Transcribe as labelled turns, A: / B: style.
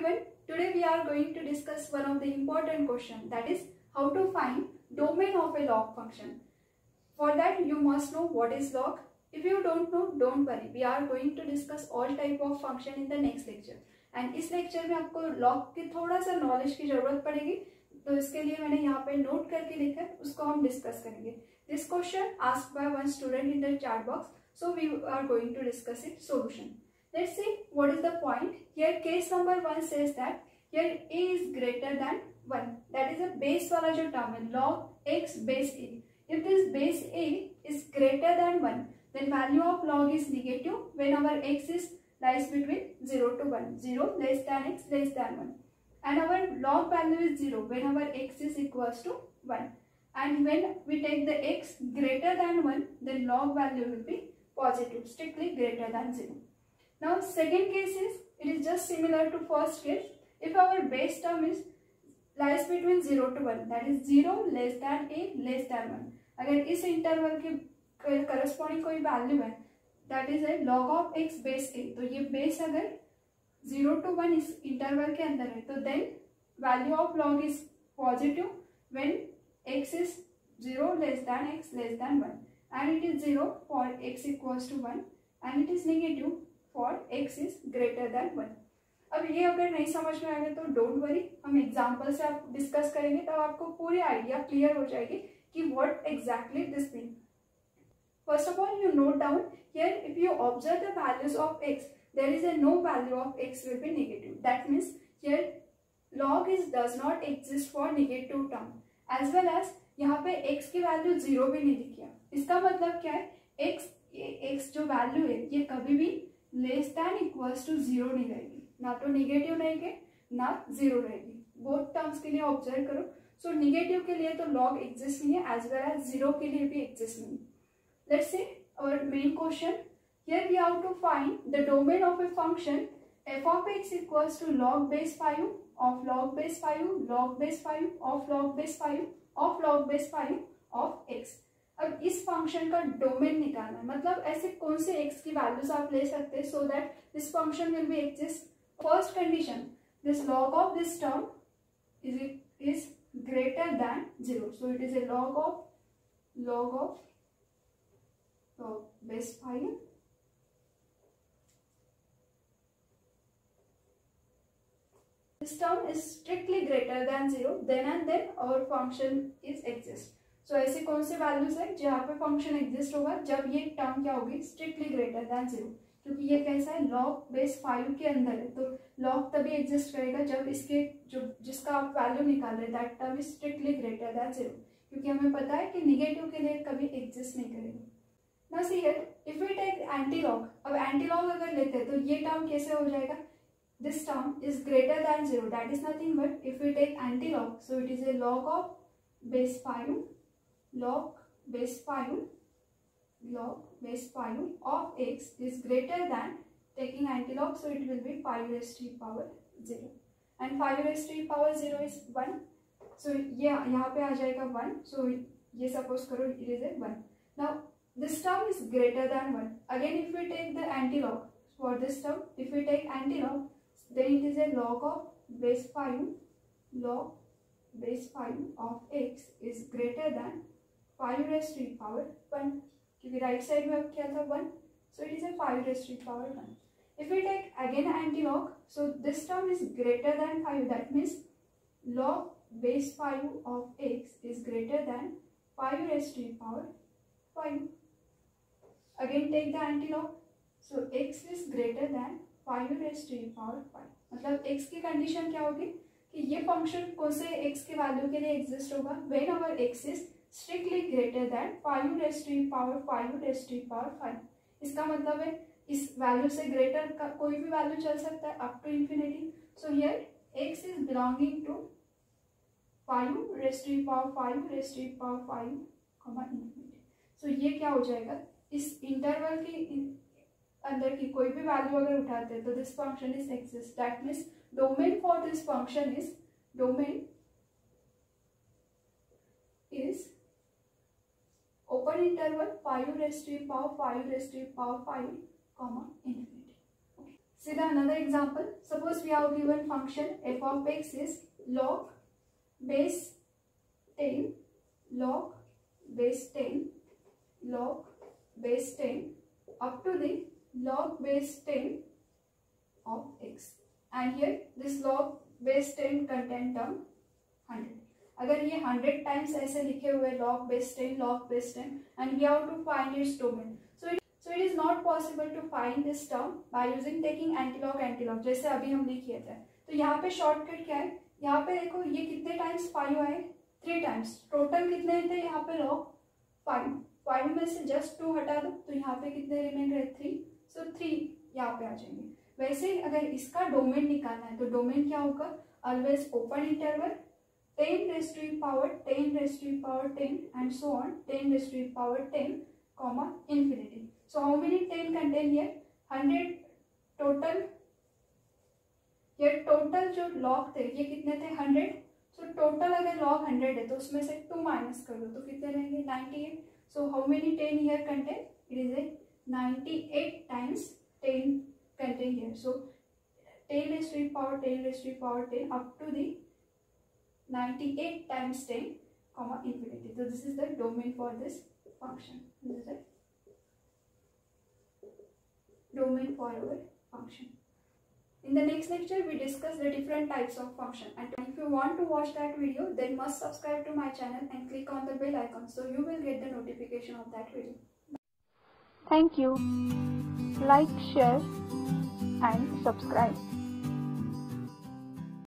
A: everyone, today we are going to discuss one of the important questions, that is how to find domain of a log function. For that you must know what is log. If you don't know, don't worry, we are going to discuss all type of function in the next lecture. And इस lecture में आपको log की थोड़ा सा knowledge की जरूरत पड़ेगी, तो इसके लिए मैंने यहाँ पे नोट करके लिखा है, उसको हम डिस्कस करेंगे. This question asked by one student in the chat box, so we are going to discuss its solution. Let's see what is the point. Here case number 1 says that here a is greater than 1. That is a base वाला जो term है, log x base a. If this base a is greater than 1, then value of log is negative whenever x is lies between 0 to 1. 0 less than x less than 1. And our log value is 0 whenever x is equals to 1. And when we take the x greater than 1, then log value will be positive, strictly greater than 0. Now second case is, it is just similar to first case. If our base term is lies between 0 to 1, that is 0 less than a less than 1. अगर इस interval के corresponding कोई value है, that is a log of x base a, तो ये base अगर 0 to 1 इस interval के अंदर है, तो then value of log is positive when x is 0 less than x less than 1, and it is 0 for x equals to 1, and it is negative for x is greater than 1. अब ये अगर नहीं समझ में आएगा तो डोंट वरी, हम example से आप डिस्कस करेंगे, तब आपको पूरी आइडिया क्लियर हो जाएगी कि what exactly this mean. First of all, you note down here, if you observe the values of x, there is a no value of x will be negative. That means here log is does not exist for negative term, as well as यहाँ पे x की value 0 भी नहीं दिखी है. इसका मतलब क्या है, x जो वैल्यू है ये कभी भी लेस दैन इक्वल्स टू 0 नहीं रहेगी, ना तो नेगेटिव रहेगी ना 0 रहेगी. बोथ टर्म्स के लिए ऑब्जर्व करो. सो नेगेटिव के लिए तो लॉग एग्जिस्ट नहीं है, एज वेल एज 0 के लिए भी एग्जिस्ट नहीं. Let's see our main question. Here we have to find the domain of a function f of x equals to log base 5 of log base 5 log base 5 of log base 5 of log base 5 of x. अब इस function का domain निकालना है, मतलब ऐसे कौन से x की वैल्यूज आप ले सकते हैं so that this function will be exist. First condition, this log of this term is greater than 0, so it is a log of base 5 this term is strictly greater than 0, then and then our function is exist. So ऐसे कौन से values है जहाँ पे function exist होगा जब ये term क्या होगी, स्ट्रिक्टली ग्रेटर देन 0, क्योंकि ये कैसा है, लॉग बेस 5 के अंदर है, तो लॉग तभी एग्जिस्ट करेगा जब इसके जो जिसका आप वैल्यू निकाल रहे हैं that term is strictly greater than 0, क्योंकि हमें पता है कि निगेटिव के लिए कभी एग्जिस्ट नहीं करेगा. Now see here, if we take antilog, अब एंटी लॉग अगर लेते हैं तो ये टर्म कैसे हो जाएगा, this term is greater than 0, that is nothing but if we take anti-log, so it is a log of base 5 of x is greater than, taking anti-log, so it will be 5 raised to the power 0, and 5 raised to the power 0 is 1, so ये यहाँ पे आ जाएगा 1, so ये suppose करो it is a 1. Now this term is greater than 1. Again if we take the anti-log for this term, if we take anti-log, then it is a log of base 5 of x is greater than 5 raised to the power 1, क्योंकि right side में अब क्या था 1, so it is a 5 raised to the power 1. If we take again anti-log, so this term is greater than 5, that means log base 5 of x is greater than 5 raised to the power 5. Again take the anti-log, so x is greater than 5 raised to the power 5. मतलब x की condition क्या होगी कि ये function कौन से x के value के लिए एग्जिस्ट होगा, when our x is strictly greater than 5 raised to the power 5 raised to the power 5. इसका मतलब है इस वैल्यू से ग्रेटर का कोई भी वैल्यू चल सकता है up to infinity. So here x is belonging to 5 raised to the power 5 raised to the power 5 infinity. So ये क्या हो जाएगा, इस इंटरवल की अंदर की कोई भी वैल्यू अगर उठाते हैं तो this function is exist. That means domain for this function is open interval 5 raised to the power 5 raised to the power 5 infinity. See the another example. Suppose we have given function f of x is log base 10 log base 10 log base 10 up to the log base 10 of x, and here this log base 10 contain term 100. अगर ये 100 times ऐसे लिखे हुए log base 10 and we have to find its domain. So it is not possible to find this term by using taking antilog जैसे अभी हम लिखे थे. तो यहाँ पे शॉर्टकट क्या है, यहाँ पे देखो ये कितने टाइम्स 5 आए, 3 टाइम्स. टोटल कितने थे यहाँ पे log 5 में से जस्ट 2 हटा दो तो यहाँ पे कितने रिमेन रहे 3. सो 3 यहाँ पे आ जाएंगे. वैसे अगर इसका डोमेन निकालना है तो डोमेन क्या होगा, always open interval 10 raised to the power 10 raised to the power 10 and so on 10 raised to the power 10 comma infinity. So how many 10 contain here, 100 total. ये टोटल जो log थे ये कितने थे 100. So टोटल अगर log 100 है तो उसमें से 2 माइनस कर दो तो कितने रहेंगे 98. So how many 10 here contain, it is a 98 times 10 contain here. So 10 raised to the power 10 raised to the power 10 up to the 98 times 10 comma infinity. So this is the domain for this function. This is the domain for our function. In the next lecture we discuss the different types of function, and if you want to watch that video then must subscribe to my channel and click on the bell icon so you will get the notification of that video.
B: Thank you. Like, share and subscribe.